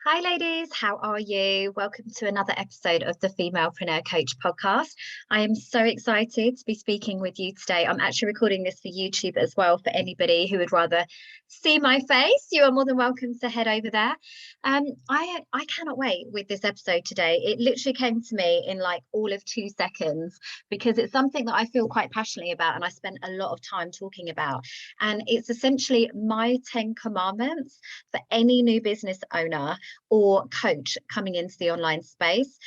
Hi, ladies. How are you? Welcome to another episode of the Femalepreneur Coach podcast. I am so excited to be speaking with you today. I'm actually recording this for YouTube as well. For anybody who would rather see my face, you are more than welcome to head over there. I cannot wait with this episode today. It literally came to me in like all of 2 seconds because it's something that I feel quite passionately about and I spent a lot of time talking about. And it's essentially my 10 commandments for any new business owner or coach coming into the online space.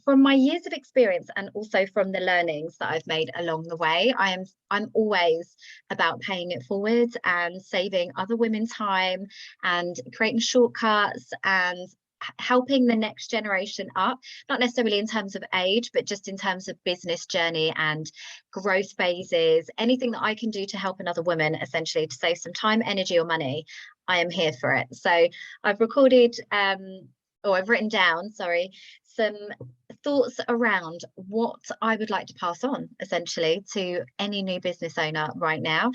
From my years of experience and also from the learnings that I've made along the way, I'm always about paying it forward and saving other women time and creating shortcuts and helping the next generation up, not necessarily in terms of age, but just in terms of business journey and growth phases. Anything that I can do to help another woman essentially to save some time, energy, or money, I am here for it. So I've recorded or I've written down, sorry, some thoughts around what I would like to pass on essentially to any new business owner right now.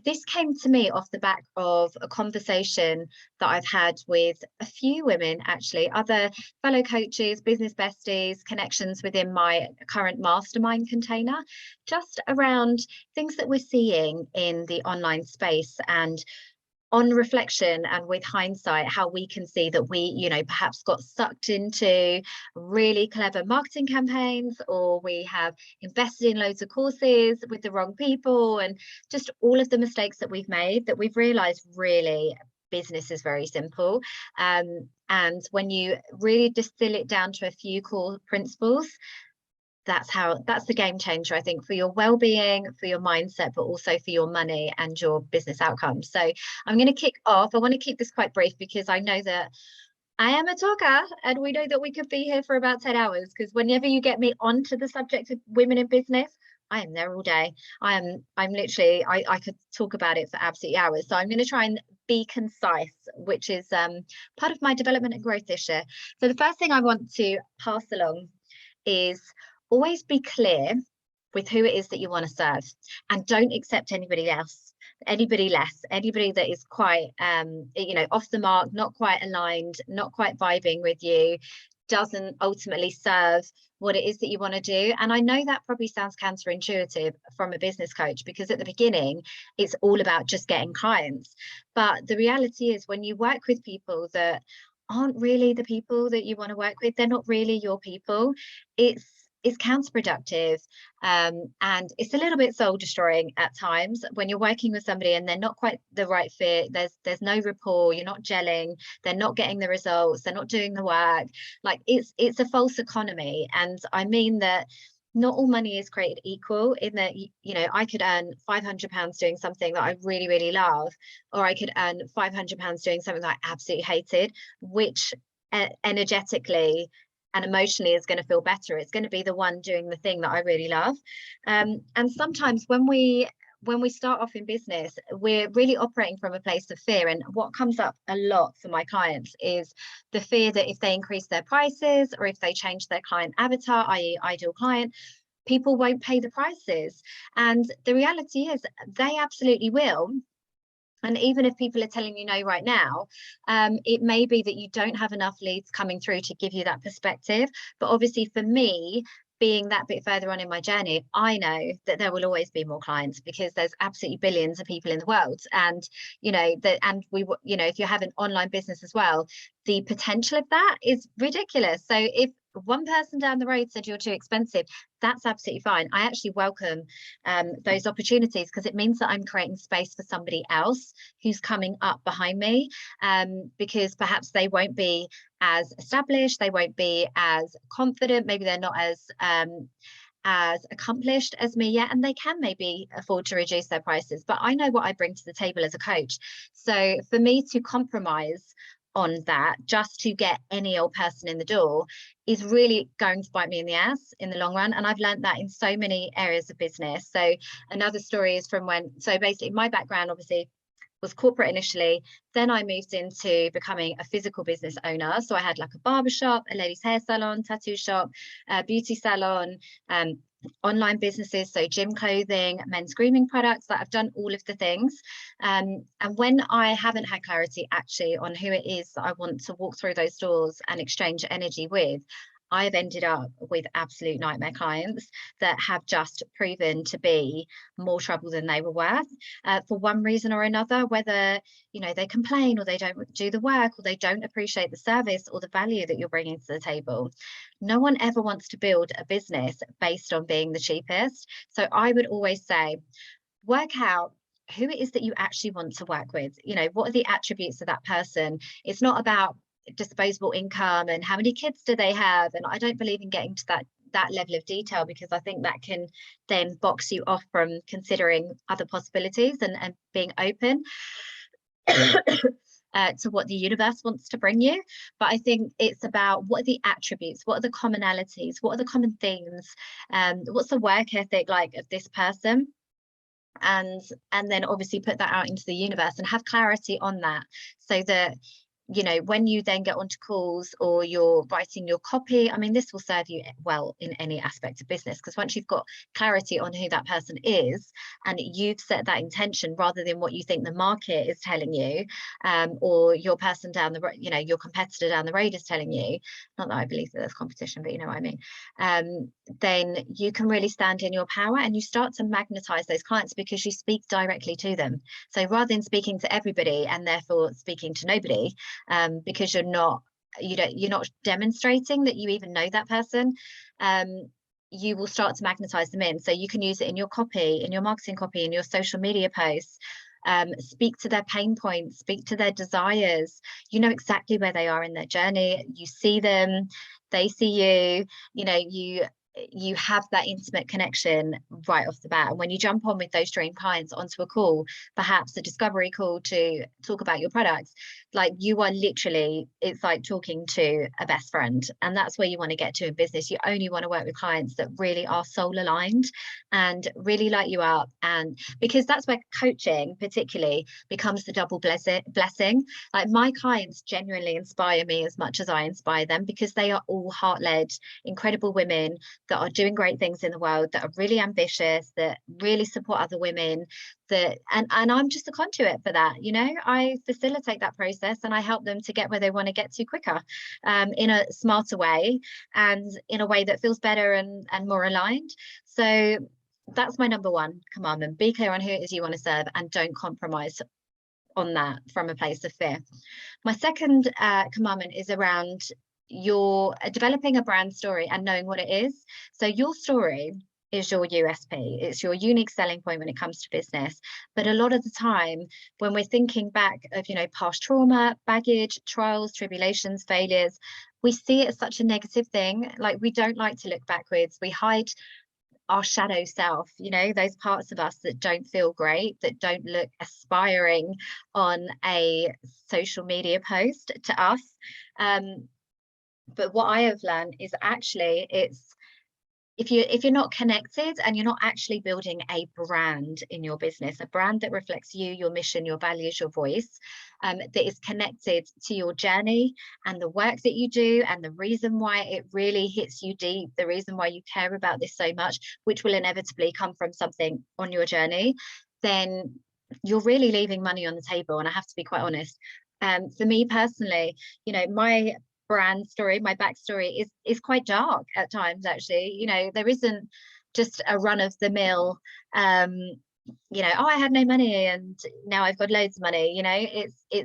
This came to me off the back of a conversation that I've had with a few women, actually, other fellow coaches, business besties, connections within my current mastermind container, just around things that we're seeing in the online space and on reflection and with hindsight, how we can see that we, perhaps got sucked into really clever marketing campaigns, or we have invested in loads of courses with the wrong people, and just all of the mistakes that we've made that we've realized really business is very simple. And when you really distill it down to a few core principles, that's the game changer, I think, for your well-being, for your mindset, but also for your money and your business outcomes. So I'm going to kick off. I want to keep this quite brief because I know that I am a talker and we know that we could be here for about 10 hours, because whenever you get me onto the subject of women in business, I am there all day. I'm literally, I could talk about it for absolutely hours. So I'm going to try and be concise, which is part of my development and growth this year. So the first thing I want to pass along is always be clear with who it is that you want to serve, and don't accept anybody else, anybody less, anybody that is quite off the mark, not quite aligned, not quite vibing with you, doesn't ultimately serve what it is that you want to do. And I know that probably sounds counterintuitive from a business coach, because at the beginning it's all about just getting clients, but the reality is when you work with people that aren't really the people that you want to work with, they're not really your people, it's counterproductive, and it's a little bit soul destroying at times when you're working with somebody and they're not quite the right fit. There's no rapport, you're not gelling, they're not getting the results, they're not doing the work. Like it's a false economy. And I mean that not all money is created equal, in that I could earn £500 doing something that I really, really love, or I could earn £500 doing something that I absolutely hated. Which energetically and emotionally is going to feel better? It's going to be the one doing the thing that I really love. And sometimes when we start off in business, we're really operating from a place of fear. And what comes up a lot for my clients is the fear that if they increase their prices, or if they change their client avatar, i.e. ideal client, people won't pay the prices. And the reality is they absolutely will. And even if people are telling you no right now, it may be that you don't have enough leads coming through to give you that perspective. But obviously for me, being that bit further on in my journey, I know that there will always be more clients, because there's absolutely billions of people in the world. And, if you have an online business as well, the potential of that is ridiculous. So if one person down the road said you're too expensive, that's absolutely fine. I actually welcome those opportunities, because it means that I'm creating space for somebody else who's coming up behind me, because perhaps they won't be as established, they won't be as confident, maybe they're not as accomplished as me yet, and they can maybe afford to reduce their prices. But I know what I bring to the table as a coach. So for me to compromise on that just to get any old person in the door is really going to bite me in the ass in the long run. And I've learned that in so many areas of business. So another story is from so basically my background, obviously was corporate initially. Then I moved into becoming a physical business owner. So I had like a barbershop, a ladies' hair salon, tattoo shop, a beauty salon, online businesses, so gym clothing, men's grooming products. That I've done all of the things. And when I haven't had clarity actually on who it is that I want to walk through those doors and exchange energy with, I've ended up with absolute nightmare clients that have just proven to be more trouble than they were worth, for one reason or another, whether, you know, they complain or they don't do the work or they don't appreciate the service or the value that you're bringing to the table. No one ever wants to build a business based on being the cheapest. So I would always say, work out who it is that you actually want to work with. You know, what are the attributes of that person? It's not about disposable income and how many kids do they have, and I don't believe in getting to that level of detail, because I think that can then box you off from considering other possibilities and being open to what the universe wants to bring you. But I think it's about, what are the attributes, what are the commonalities, what are the common themes, what's the work ethic like of this person, and then obviously put that out into the universe and have clarity on that, so that, you know, when you then get onto calls or you're writing your copy, I mean, this will serve you well in any aspect of business, because once you've got clarity on who that person is and you've set that intention rather than what you think the market is telling you, or your person down the road, you know, your competitor down the road is telling you, not that I believe that there's competition, but you know what I mean, then you can really stand in your power and you start to magnetize those clients because you speak directly to them. So rather than speaking to everybody and therefore speaking to nobody, because you're not demonstrating that you even know that person, you will start to magnetize them in. So you can use it in your copy, in your marketing copy, in your social media posts. Speak to their pain points, speak to their desires. You know exactly where they are in their journey. You see them, they see you. You know, you have that intimate connection right off the bat. And when you jump on with those dream clients onto a call, perhaps a discovery call to talk about your products, like, you are literally, it's like talking to a best friend. And that's where you want to get to in business. You only want to work with clients that really are soul aligned and really light you up. And because that's where coaching particularly becomes the double blessing. Like, my clients genuinely inspire me as much as I inspire them, because they are all heart-led, incredible women that are doing great things in the world, that are really ambitious, that really support other women, that and I'm just a conduit for that. You know, I facilitate that process and I help them to get where they want to get to quicker, in a smarter way and in a way that feels better and more aligned. So that's my number one commandment: be clear on who it is you want to serve and don't compromise on that from a place of fear. My second commandment is around your developing a brand story and knowing what it is. So your story is your USP. It's your unique selling point when it comes to business. But a lot of the time, when we're thinking back of, you know, past trauma, baggage, trials, tribulations, failures, we see it as such a negative thing. Like, we don't like to look backwards. We hide our shadow self, you know, those parts of us that don't feel great, that don't look aspiring on a social media post to us. But what I have learned is actually, it's, if you're not connected and you're not actually building a brand in your business, a brand that reflects you, your mission, your values, your voice, that is connected to your journey and the work that you do and the reason why it really hits you deep, the reason why you care about this so much, which will inevitably come from something on your journey, then you're really leaving money on the table. And I have to be quite honest. For me personally, you know, my brand story, my backstory is quite dark at times, actually. You know, there isn't just a run of the mill, you know, oh, I had no money and now I've got loads of money. You know,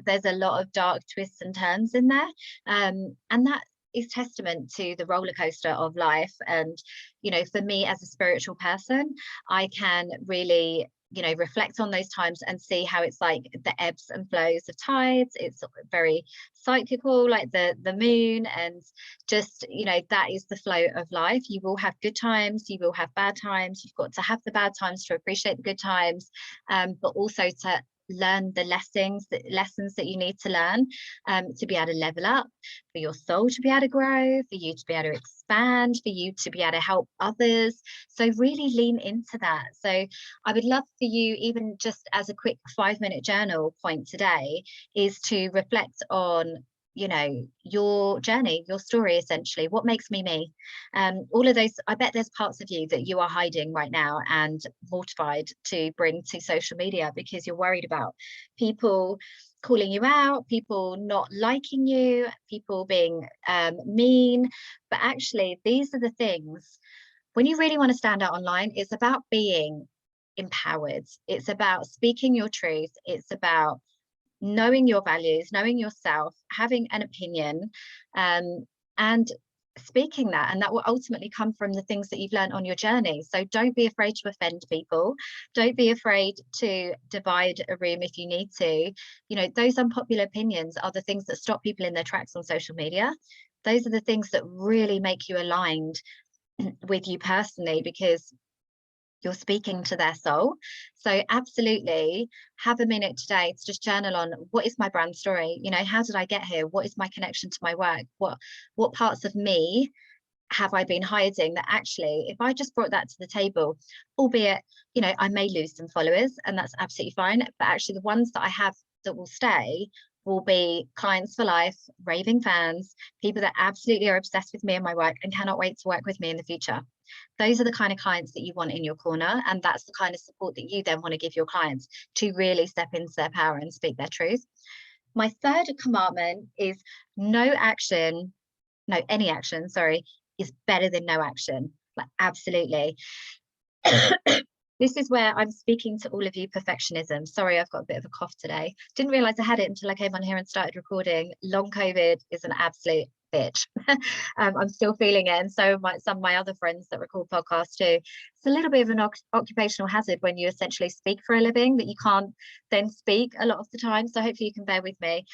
there's a lot of dark twists and turns in there, and that is testament to the roller coaster of life. And, you know, for me as a spiritual person, I can really, you know, reflect on those times and see how it's like the ebbs and flows of tides. It's very cyclical, like the moon, and just, you know, that is the flow of life. You will have good times, you will have bad times. You've got to have the bad times to appreciate the good times, but also to learn the lessons that you need to learn to be able to level up, for your soul to be able to grow, for you to be able to expand, for you to be able to help others. So really lean into that. So I would love for you, even just as a quick 5-minute journal point today, is to reflect on, you know, your journey, your story, essentially. What makes me? All of those, I bet there's parts of you that you are hiding right now and mortified to bring to social media because you're worried about people calling you out, people not liking you, people being mean. But actually, these are the things, when you really want to stand out online, it's about being empowered. It's about speaking your truth. It's about knowing your values, knowing yourself, having an opinion, and speaking that. And that will ultimately come from the things that you've learned on your journey. So don't be afraid to offend people. Don't be afraid to divide a room if you need to. You know, those unpopular opinions are the things that stop people in their tracks on social media. Those are the things that really make you aligned with you personally, because you're speaking to their soul. So absolutely have a minute today to just journal on, what is my brand story? You know, how did I get here? What is my connection to my work? What parts of me have I been hiding that actually, if I just brought that to the table, albeit, you know, I may lose some followers, and that's absolutely fine, but actually the ones that I have that will stay will be clients for life, raving fans, people that absolutely are obsessed with me and my work and cannot wait to work with me in the future. Those are the kind of clients that you want in your corner, and that's the kind of support that you then want to give your clients to really step into their power and speak their truth. My third commandment is any action, sorry, is better than no action. Like, absolutely. This is where I'm speaking to all of you perfectionism. Sorry, I've got a bit of a cough today. Didn't realize I had it until I came on here and started recording. Long COVID is an absolute bitch. I'm still feeling it, and so some of my other friends that record podcasts too. It's a little bit of an occupational hazard when you essentially speak for a living, that you can't then speak a lot of the time. So hopefully you can bear with me.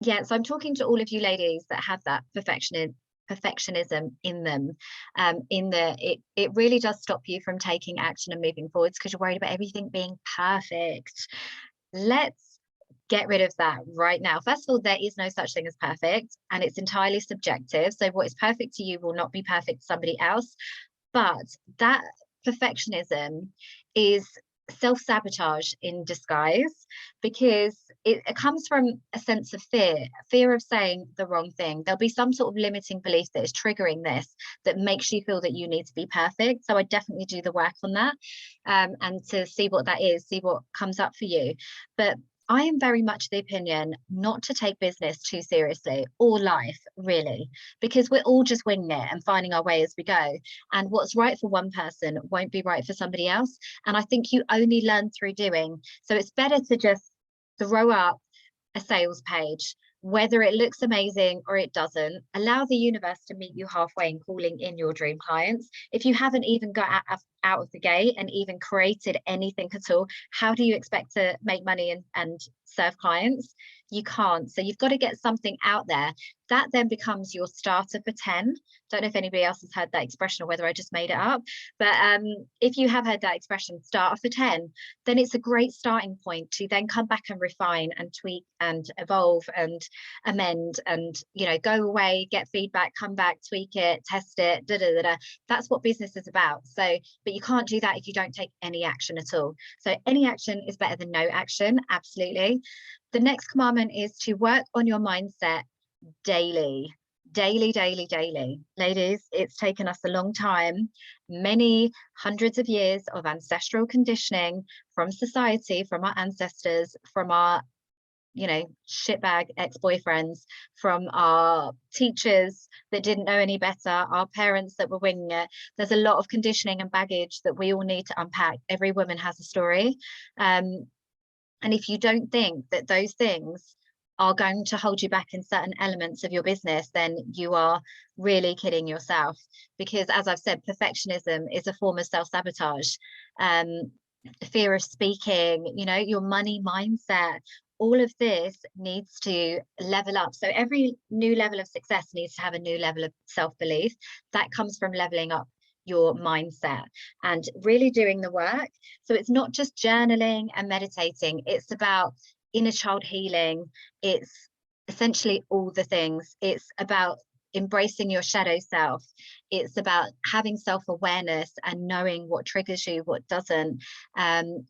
Yeah, so I'm talking to all of you ladies that have that perfectionism in them. It really does stop you from taking action and moving forwards because you're worried about everything being perfect. Let's get rid of that right now. First of all, there is no such thing as perfect, and it's entirely subjective. So what is perfect to you will not be perfect to somebody else. But that perfectionism is self-sabotage in disguise, because it comes from a sense of fear of saying the wrong thing. There'll be some sort of limiting belief that is triggering this, that makes you feel that you need to be perfect. So I definitely do the work on that, and to see what that is, see what comes up for you. But I am very much the opinion not to take business too seriously, or life really, because we're all just winging it and finding our way as we go. And what's right for one person won't be right for somebody else. And I think you only learn through doing. So it's better to just throw up a sales page, whether it looks amazing or it doesn't. Allow the universe to meet you halfway in calling in your dream clients. If you haven't even got out of the gate and even created anything at all, how do you expect to make money and serve clients? You can't. So you've got to get something out there that then becomes your starter for 10. Don't know if anybody else has heard that expression or whether I just made it up, but if you have heard that expression, starter for 10, then it's a great starting point to then come back and refine and tweak and evolve and amend, and, you know, go away, get feedback, come back, tweak it, test it, That's what business is about. So, but you can't do that if you don't take any action at all. So any action is better than no action. Absolutely. The next commandment is to work on your mindset daily. Ladies, it's taken us a long time, many hundreds of years of ancestral conditioning from society, from our ancestors, from our, you know, shitbag ex-boyfriends, from our teachers that didn't know any better, our parents that were winging it. There's a lot of conditioning and baggage that we all need to unpack. Every woman has a story. And if you don't think that those things are going to hold you back in certain elements of your business, then you are really kidding yourself. Because as I've said, perfectionism is a form of self-sabotage. Fear of speaking, you know, your money mindset, all of this needs to level up. So every new level of success needs to have a new level of self-belief that comes from leveling up your mindset and really doing the work. So it's not just journaling and meditating, it's about inner child healing. It's essentially all the things. It's about embracing your shadow self. It's about having self-awareness and knowing what triggers you, what doesn't,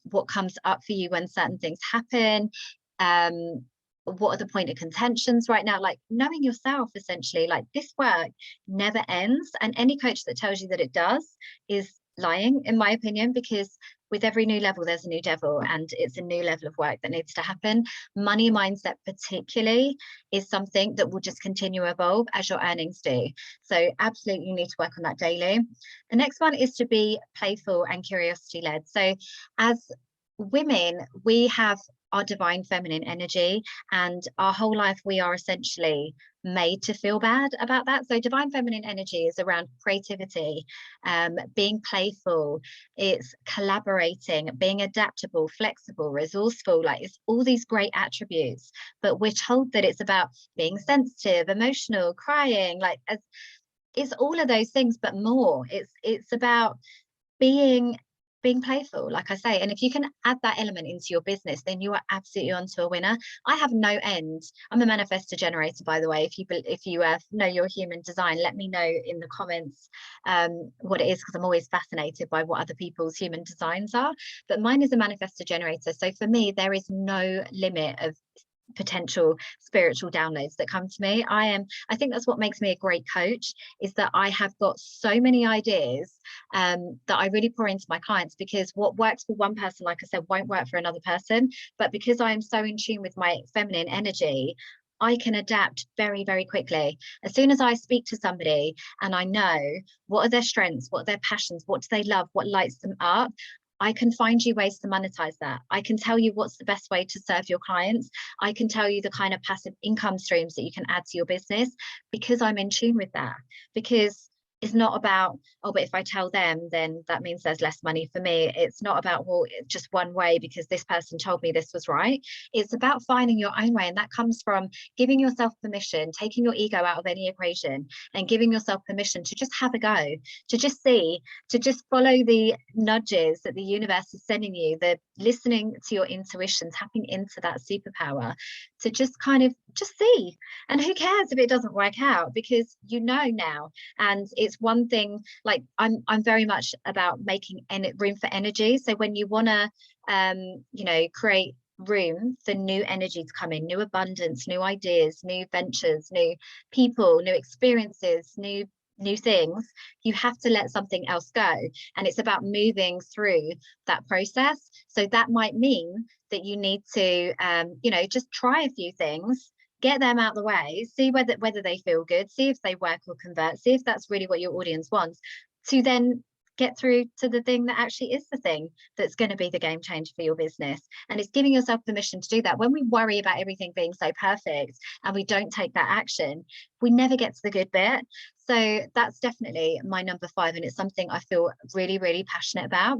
what comes up for you when certain things happen, what are the point of contentions right now, like knowing yourself. Essentially, like, this work never ends, and any coach that tells you that it does is lying, in my opinion, because with every new level there's a new devil, and it's a new level of work that needs to happen. Money mindset particularly is something that will just continue to evolve as your earnings do, so absolutely you need to work on that daily. The next one is to be playful and curiosity led. So as women, we have our divine feminine energy, and our whole life we are essentially made to feel bad about that. So divine feminine energy is around creativity, being playful, it's collaborating, being adaptable, flexible, resourceful. Like, it's all these great attributes, but we're told that it's about being sensitive, emotional, crying, like, as it's all of those things but more. It's about being playful, like I say. And if you can add that element into your business, then you are absolutely onto a winner. I have no end. I'm a manifestor generator, by the way. If you know your human design, let me know in the comments what it is, because I'm always fascinated by what other people's human designs are. But mine is a manifestor generator, so for me there is no limit of potential spiritual downloads that come to me. I think that's what makes me a great coach, is that I have got so many ideas that I really pour into my clients, because what works for one person, like I said, won't work for another person. But because I am so in tune with my feminine energy, I can adapt very, very quickly. As soon as I speak to somebody and I know what are their strengths, what are their passions, what do they love, what lights them up, I can find you ways to monetize that. I can tell you what's the best way to serve your clients. I can tell you the kind of passive income streams that you can add to your business, because I'm in tune with that. Because it's not about, oh, but if I tell them, then that means there's less money for me. It's not about, well, just one way because this person told me this was right. It's about finding your own way. And that comes from giving yourself permission, taking your ego out of any equation, and giving yourself permission to just have a go, to just see, to just follow the nudges that the universe is sending you, the listening to your intuition, tapping into that superpower, to just kind of just see. And who cares if it doesn't work out, because you know now. And it's one thing, like I'm very much about making room for energy. So when you want to create room for new energy to come in, new abundance, new ideas, new ventures, new people, new experiences, new things, you have to let something else go. And it's about moving through that process. So that might mean that you need to just try a few things, get them out the way, see whether they feel good, see if they work or convert, see if that's really what your audience wants, to then get through to the thing that actually is the thing that's going to be the game changer for your business. And it's giving yourself permission to do that. When we worry about everything being so perfect and we don't take that action, we never get to the good bit. So that's definitely my number 5, and it's something I feel really, really passionate about.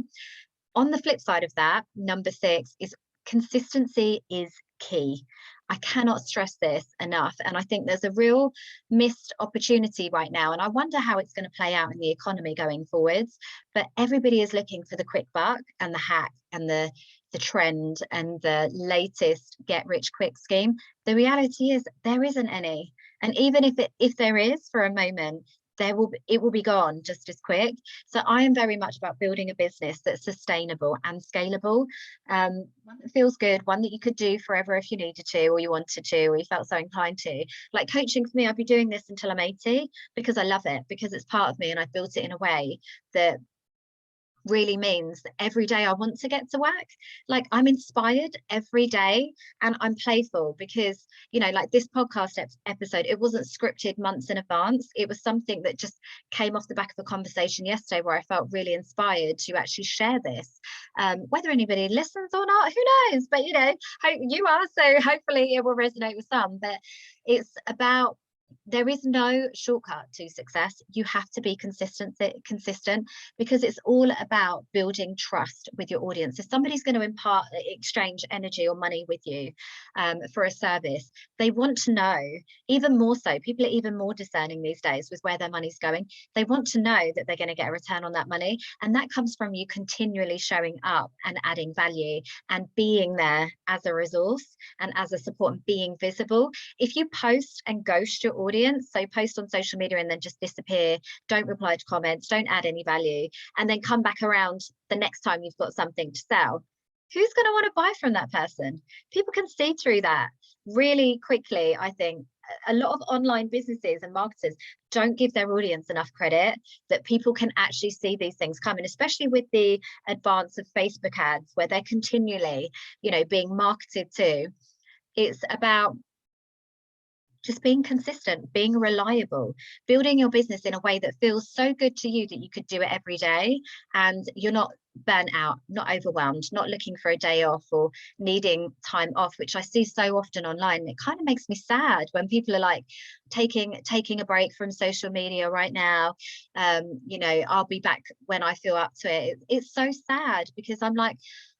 On the flip side of that, number 6 is consistency is key. I cannot stress this enough. And I think there's a real missed opportunity right now. And I wonder how it's going to play out in the economy going forwards. But everybody is looking for the quick buck and the hack and the trend and the latest get rich quick scheme. The reality is there isn't any. And even if there is for a moment, it will be gone just as quick. So I am very much about building a business that's sustainable and scalable, one that feels good, one that you could do forever if you needed to, or you wanted to, or you felt so inclined to. Like coaching, for me, I'd be doing this until I'm 80 because I love it, because it's part of me, and I've built it in a way that really means that every day I want to get to work. Like, I'm inspired every day, and I'm playful, because like this podcast episode, it wasn't scripted months in advance. It was something that just came off the back of a conversation yesterday where I felt really inspired to actually share this. Whether anybody listens or not, who knows, but you are, so hopefully it will resonate with some. But it's about there is no shortcut to success. You have to be consistent, because it's all about building trust with your audience. If somebody's going to exchange energy or money with you for a service, they want to know, even more so, people are even more discerning these days with where their money's going. They want to know that they're going to get a return on that money. And that comes from you continually showing up and adding value and being there as a resource and as a support and being visible. If you post and ghost your audience, so post on social media and then just disappear, don't reply to comments, don't add any value, and then come back around the next time you've got something to sell, who's going to want to buy from that person? People can see through that really quickly. I think a lot of online businesses and marketers don't give their audience enough credit that people can actually see these things coming, especially with the advance of Facebook ads, where they're continually, being marketed to. It's about just being consistent, being reliable, building your business in a way that feels so good to you that you could do it every day and you're not burnt out, not overwhelmed, not looking for a day off or needing time off, which I see so often online. It kind of makes me sad when people are like taking a break from social media right now. I'll be back when I feel up to it. It's so sad, because I'm like,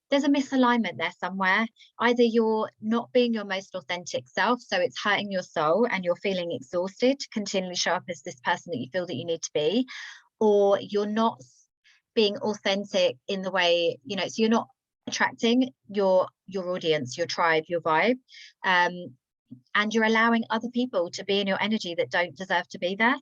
there's a misalignment there somewhere. Either you're not being your most authentic self, so it's hurting your soul and you're feeling exhausted to continually show up as this person that you feel that you need to be, or you're not being authentic in the way, so you're not attracting your audience, your tribe, your vibe, and you're allowing other people to be in your energy that don't deserve to be there.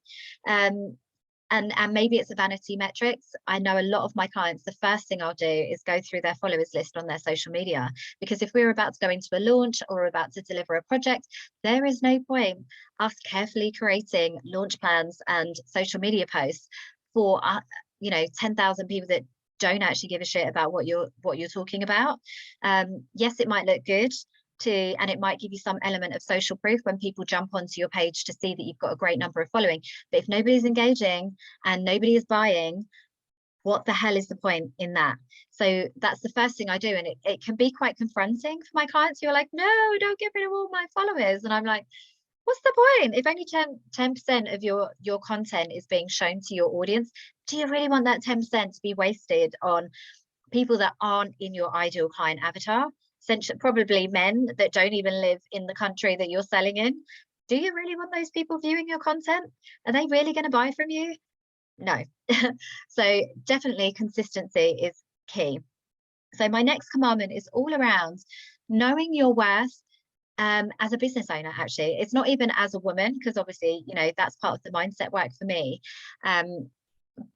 And maybe it's a vanity metrics. I know a lot of my clients, the first thing I'll do is go through their followers list on their social media, because if we're about to go into a launch or about to deliver a project, there is no point us carefully creating launch plans and social media posts for 10,000 people that don't actually give a shit about what you're talking about. Yes, it might look good and it might give you some element of social proof when people jump onto your page to see that you've got a great number of following. But if nobody's engaging and nobody is buying, what the hell is the point in that? So that's the first thing I do. And it can be quite confronting for my clients who are like, no, don't get rid of all my followers. And I'm like, what's the point? If only 10% of your content is being shown to your audience, do you really want that 10% to be wasted on people that aren't in your ideal client avatar? Essentially, probably men that don't even live in the country that you're selling in. Do you really want those people viewing your content? Are they really going to buy from you? No. So definitely consistency is key. So my next commandment is all around knowing your worth. As a business owner, actually, it's not even as a woman, because obviously, that's part of the mindset work for me.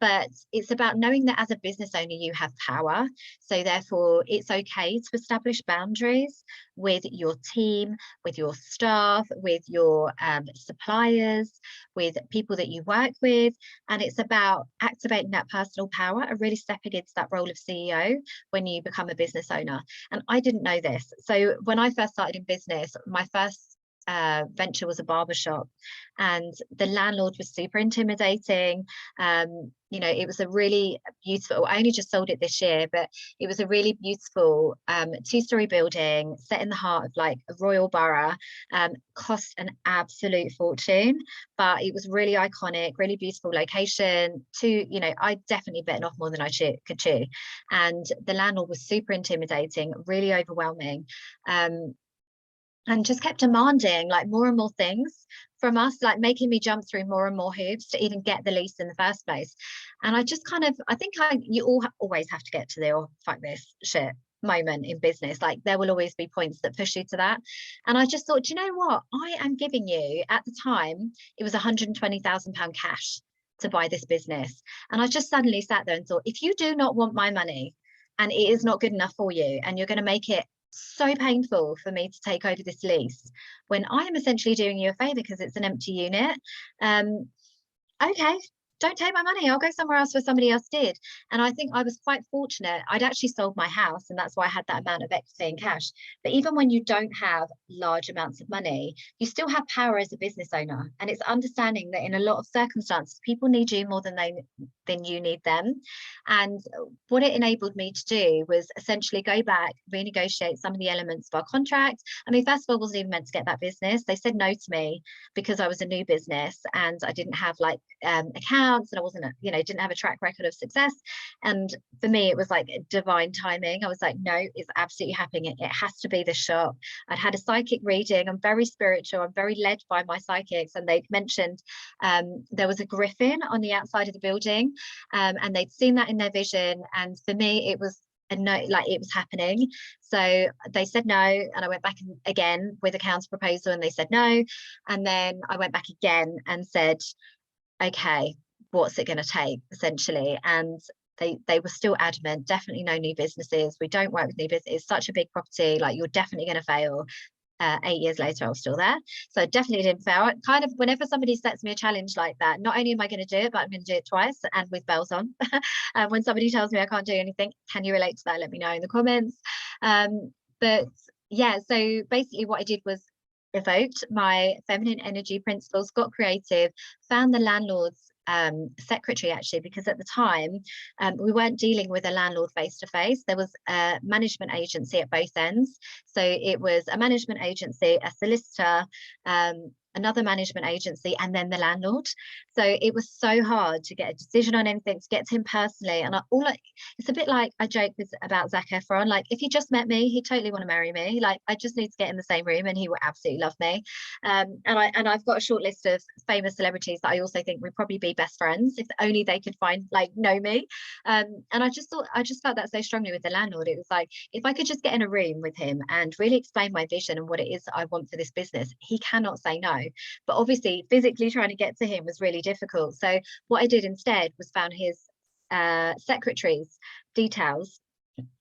But it's about knowing that as a business owner, you have power. So therefore, it's okay to establish boundaries with your team, with your staff, with your suppliers, with people that you work with. And it's about activating that personal power and really stepping into that role of CEO when you become a business owner. And I didn't know this. So when I first started in business, my first venture was a barbershop, and the landlord was super intimidating. It was a really beautiful, I only just sold it this year, but it was a really beautiful 2-story building set in the heart of like a royal borough. Cost an absolute fortune, but it was really iconic, really beautiful location. I definitely bitten off more than I could chew, and the landlord was super intimidating, really overwhelming. And just kept demanding like more and more things from us, like making me jump through more and more hoops to even get the lease in the first place. And I just I think you always have to get to the fuck this shit moment in business. Like there will always be points that push you to that. And I just thought, you know what? I am giving you, at the time, it was £120,000 cash to buy this business. And I just suddenly sat there and thought, if you do not want my money and it is not good enough for you, and you're going to make it so painful for me to take over this lease when I am essentially doing you a favor because it's an empty unit, okay, don't take my money, I'll go somewhere else where somebody else did. And I think I was quite fortunate. I'd actually sold my house, and that's why I had that amount of equity in cash. But even when you don't have large amounts of money, you still have power as a business owner. And it's understanding that in a lot of circumstances, people need you more than you need them. And what it enabled me to do was essentially go back, renegotiate some of the elements of our contract. I mean, first of all, I wasn't even meant to get that business. They said no to me because I was a new business and I didn't have like accounts, and I wasn't, didn't have a track record of success. And for me, it was like divine timing. I was like, no, it's absolutely happening. It has to be the shop. I'd had a psychic reading. I'm very spiritual. I'm very led by my psychics. And they'd mentioned there was a griffin on the outside of the building, and they'd seen that in their vision. And for me, it was a no, like it was happening. So they said no, and I went back again with a counter proposal, and they said no. And then I went back again and said, okay, what's it going to take, essentially? And they were still adamant, definitely no new businesses. We don't work with new businesses. It's such a big property, like you're definitely going to fail. 8 years later, I was still there. So I definitely didn't fail. Kind of whenever somebody sets me a challenge like that, not only am I going to do it, but I'm going to do it twice and with bells on. When somebody tells me I can't do anything, can you relate to that? Let me know in the comments. But yeah, so basically what I did was evoked my feminine energy principles, got creative, found the landlord's secretary, actually, because at the time we weren't dealing with a landlord face to face. There was a management agency at both ends. So it was a management agency, a solicitor, another management agency, and then the landlord. So it was so hard to get a decision on anything, to get to him personally. And it's a bit like I joke about Zac Efron, like if he just met me, he'd totally want to marry me. Like I just need to get in the same room and he will absolutely love me. And I've got a short list of famous celebrities that I also think would probably be best friends if only they could know me. And I just felt that so strongly with the landlord. It was like, if I could just get in a room with him and really explain my vision and what it is I want for this business, he cannot say no. But obviously physically trying to get to him was really difficult. So what I did instead was found his secretary's details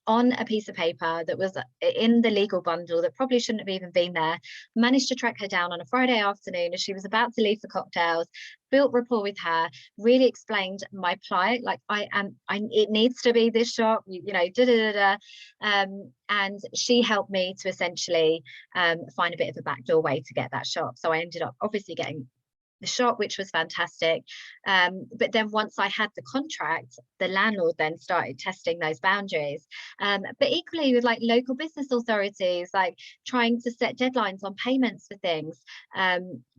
on a piece of paper that was in the legal bundle that probably shouldn't have even been there, managed to track her down on a Friday afternoon as she was about to leave for cocktails, built rapport with her, really explained my plight, like it needs to be this shop, and she helped me to essentially find a bit of a backdoor way to get that shop. So I ended up obviously getting the shop, which was fantastic. But then once I had the contract, the landlord then started testing those boundaries. But equally with like local business authorities, like trying to set deadlines on payments for things.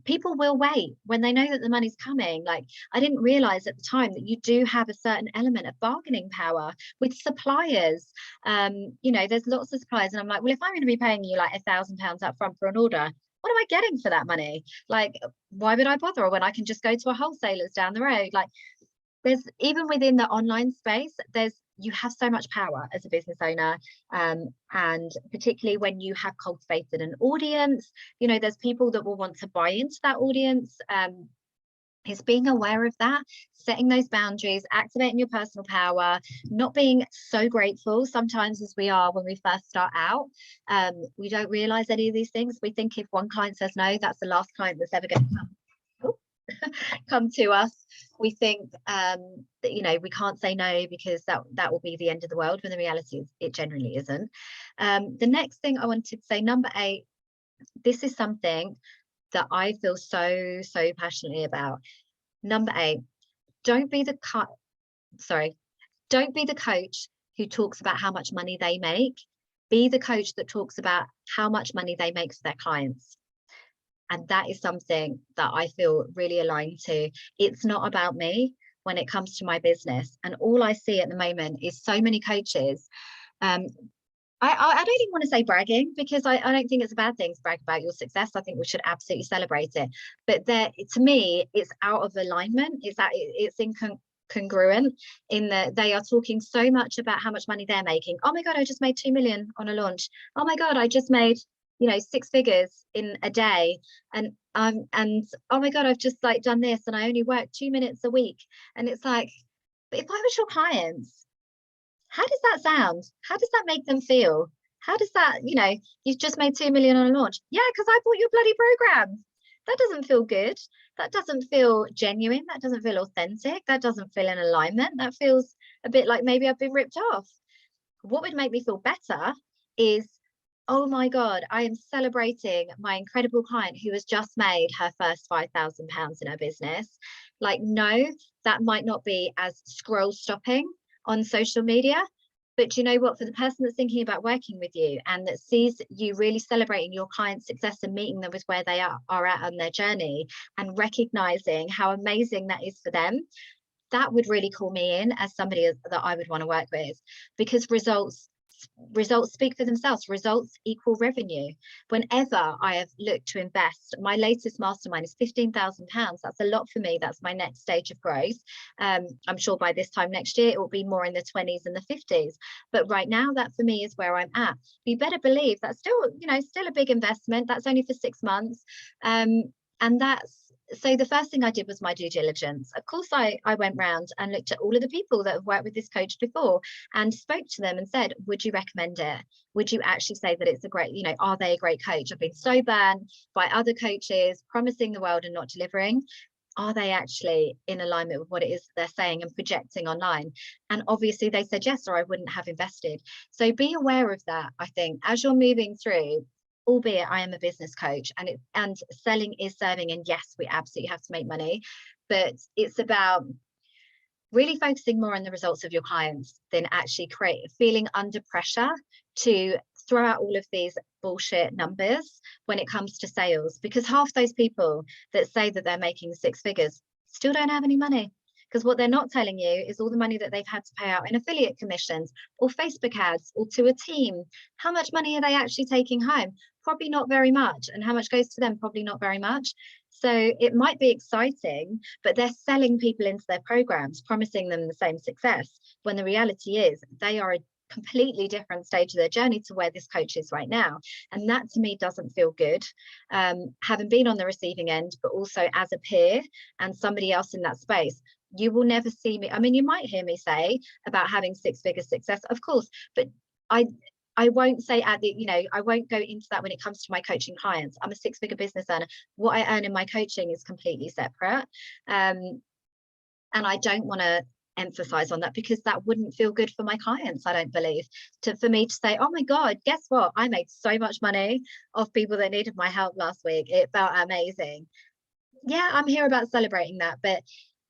People will wait when they know that the money's coming. Like I didn't realize at the time that you do have a certain element of bargaining power with suppliers. There's lots of suppliers, and I'm like, well, if I'm going to be paying you like £1,000 up front for an order, what am I getting for that money? Like, why would I bother when I can just go to a wholesaler's down the road? Like, there's even within the online space, you have so much power as a business owner, and particularly when you have cultivated an audience, there's people that will want to buy into that audience. Is being aware of that, setting those boundaries, activating your personal power, not being so grateful sometimes as we are when we first start out. We don't realize any of these things. We think if one client says no, that's the last client that's ever going to come to us. We think that we can't say no because that will be the end of the world, when the reality is it generally isn't. The next thing I wanted to say, number 8, this is something that I feel so passionately about. Number 8, don't be the coach who talks about how much money they make. Be the coach that talks about how much money they make for their clients. And that is something that I feel really aligned to. It's not about me when it comes to my business. And all I see at the moment is so many coaches. I don't even want to say bragging, because I don't think it's a bad thing to brag about your success. I think we should absolutely celebrate it. But to me, it's out of alignment. It's incongruent in that they are talking so much about how much money they're making. Oh my God, I just made 2 million on a launch. Oh my God, I just made 6 figures in a day. And oh my God, I've just like done this and I only work 2 minutes a week. And it's like, but if I was your clients, how does that sound? How does that make them feel? How does that, you've just made 2 million on a launch? Yeah, because I bought your bloody program. That doesn't feel good. That doesn't feel genuine. That doesn't feel authentic. That doesn't feel in alignment. That feels a bit like maybe I've been ripped off. What would make me feel better is, oh my God, I am celebrating my incredible client who has just made her first £5,000 in her business. Like, no, that might not be as scroll stopping on social media. But you know what, for the person that's thinking about working with you and that sees you really celebrating your client's success and meeting them with where they are at on their journey and recognizing how amazing that is for them, that would really call me in as somebody that I would want to work with, because results speak for themselves. Results equal revenue. Whenever I have looked to invest, my latest mastermind is £15,000. That's a lot for me. That's my next stage of growth. I'm sure by this time next year it will be more in the 20s and the 50s, but right now that for me is where I'm at. You better believe that's still a big investment. That's only for 6 months, and that's so the first thing I did was my due diligence. Of course, I went round and looked at all of the people that have worked with this coach before and spoke to them and said, would you recommend it? Would you actually say that it's a great, are they a great coach? I've been so burned by other coaches promising the world and not delivering. Are they actually in alignment with what it is they're saying and projecting online? And obviously they said yes, or I wouldn't have invested. So be aware of that, I think, as you're moving through. Albeit I am a business coach and selling is serving, and yes, we absolutely have to make money, but it's about really focusing more on the results of your clients than actually feeling under pressure to throw out all of these bullshit numbers when it comes to sales, because half those people that say that they're making 6 figures still don't have any money. Because what they're not telling you is all the money that they've had to pay out in affiliate commissions or Facebook ads or to a team. How much money are they actually taking home? Probably not very much. And how much goes to them? Probably not very much. So it might be exciting, but they're selling people into their programs, promising them the same success, when the reality is they are a completely different stage of their journey to where this coach is right now. And that to me doesn't feel good. Having been on the receiving end, but also as a peer and somebody else in that space, you will never see me. I mean, you might hear me say about having 6-figure success, of course, but I won't say I won't go into that when it comes to my coaching clients. I'm a 6-figure business owner. What I earn in my coaching is completely separate. And I don't want to emphasize on that because that wouldn't feel good for my clients, I don't believe, for me to say, oh my God, guess what? I made so much money off people that needed my help last week. It felt amazing. Yeah, I'm here about celebrating that, but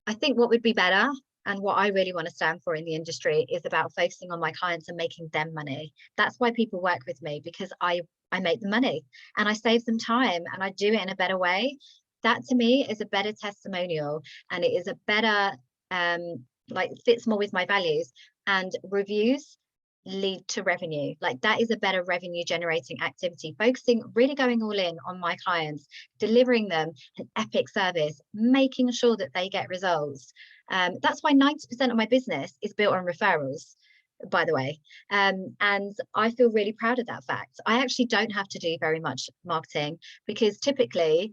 I think what would be better and what I really want to stand for in the industry is about focusing on my clients and making them money. That's why people work with me, because I make them money and I save them time and I do it in a better way. That to me is a better testimonial, and it is a better fits more with my values. And reviews lead to revenue. Like, that is a better revenue generating activity, focusing, really going all in on my clients, delivering them an epic service, making sure that they get results. That's why 90% of my business is built on referrals, by the way. And I feel really proud of that fact. I actually don't have to do very much marketing, because typically,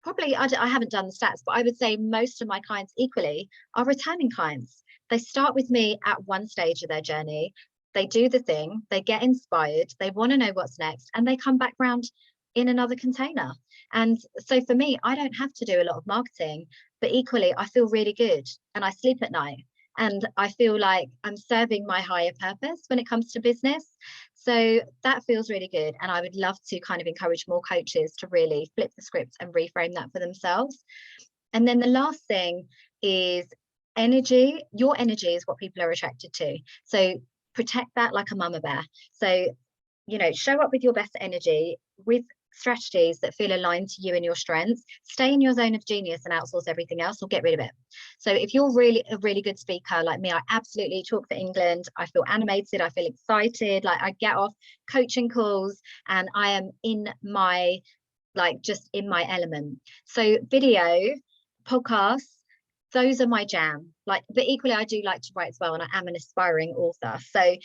probably I haven't done the stats, but I would say most of my clients equally are returning clients. They start with me at one stage of their journey. They do the thing, they get inspired, they want to know what's next, and they come back round in another container. And so for me, I don't have to do a lot of marketing, but equally I feel really good and I sleep at night and I feel like I'm serving my higher purpose when it comes to business. So that feels really good. And I would love to kind of encourage more coaches to really flip the script and reframe that for themselves. And then the last thing is energy. Your energy is what people are attracted to. So protect that like a mama bear. So, show up with your best energy, with strategies that feel aligned to you and your strengths. Stay in your zone of genius and outsource everything else, or get rid of it. So if you're really a really good speaker like me, I absolutely talk for England. I feel animated, I feel excited, like I get off coaching calls and I am in my, just in my element. So video, podcasts, those are my jam. But equally I do like to write as well, and I am an aspiring author. So,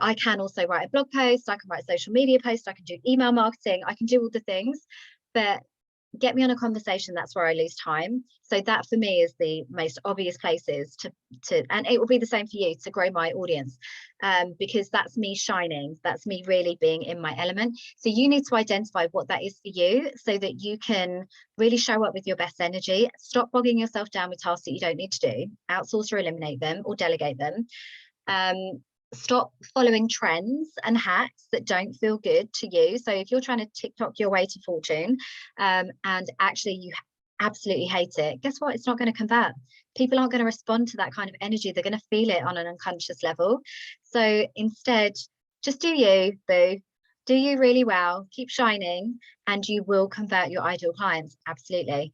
I can also write a blog post, I can write a social media post, I can do email marketing, I can do all the things. But get me on a conversation, that's where I lose time. So that for me is the most obvious places to and it will be the same for you, to grow my audience, because that's me shining, that's me really being in my element. So you need to identify what that is for you so that you can really show up with your best energy. Stop bogging yourself down with tasks that you don't need to do, outsource or eliminate them or delegate them. Stop following trends and hacks that don't feel good to you. So if you're trying to TikTok your way to fortune, and actually you absolutely hate it, guess what? It's not going to convert. People aren't going to respond to that kind of energy. They're going to feel it on an unconscious level. So instead, just do you, boo. Do you really well, keep shining, and you will convert your ideal clients. Absolutely.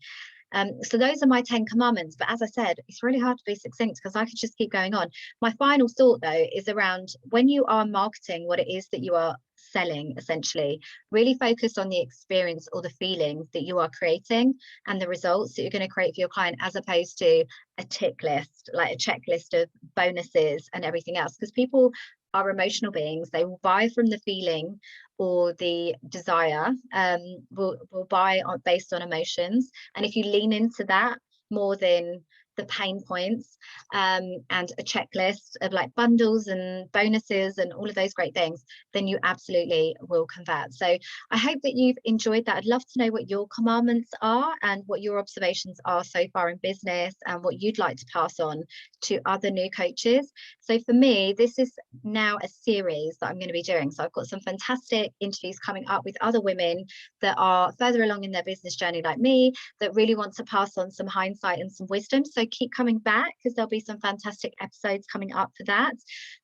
So those are my 10 commandments. But as I said, it's really hard to be succinct because I could just keep going on. My final thought, though, is around when you are marketing what it is that you are selling, essentially, really focus on the experience or the feeling that you are creating and the results that you're going to create for your client, as opposed to a tick list, like a checklist of bonuses and everything else. Because people are emotional beings. They will buy from the feeling or the desire, will buy based on emotions. And if you lean into that more than the pain points, and a checklist of like bundles and bonuses and all of those great things, then you absolutely will convert. So I hope that you've enjoyed that. I'd love to know what your commandments are and what your observations are so far in business and what you'd like to pass on to other new coaches. So for me, this is now a series that I'm going to be doing. So I've got some fantastic interviews coming up with other women that are further along in their business journey like me, that really want to pass on some hindsight and some wisdom. So keep coming back because there'll be some fantastic episodes coming up for that.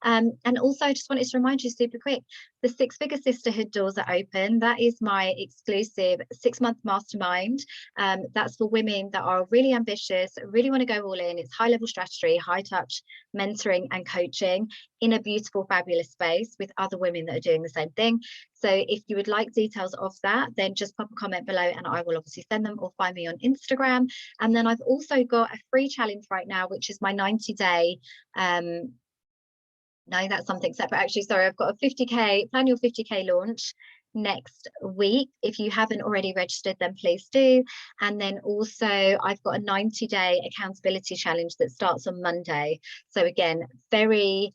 And also I just wanted to remind you super quick, the Six Figure Sisterhood doors are open. That is my exclusive 6-month mastermind. That's for women that are really ambitious, really want to go all in. It's high level strategy, high touch mentoring and coaching in a beautiful, fabulous space with other women that are doing the same thing. So if you would like details of that, then just pop a comment below and I will obviously send them, or find me on Instagram. And then I've also got a free challenge right now, which is my 90-day, no, that's something separate actually. Sorry, I've got a 50K, plan your 50K launch next week. If you haven't already registered, then please do. And then also I've got a 90-day accountability challenge that starts on Monday. So again, very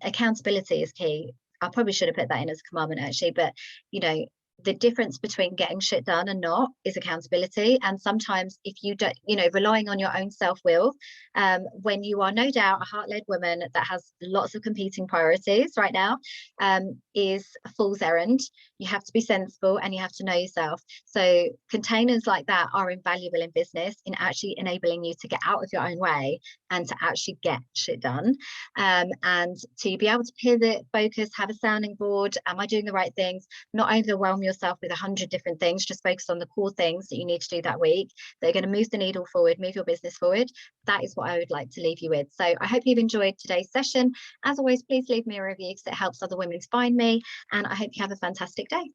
accountability is key. I probably should have put that in as a commandment actually, but you know, the difference between getting shit done and not is accountability. And sometimes if you don't, you know, relying on your own self-will, when you are no doubt a heart-led woman that has lots of competing priorities right now, is a fool's errand. You have to be sensible and you have to know yourself. So containers like that are invaluable in business, in actually enabling you to get out of your own way and to actually get shit done, and to be able to pivot, focus, have a sounding board. Am I doing the right things? Not overwhelm yourself with 100 different things. Just focus on the core things that you need to do that week that are going to move the needle forward, move your business forward. That is what I would like to leave you with. So I hope you've enjoyed today's session. As always, please leave me a review because it helps other women find me, and I hope you have a fantastic day.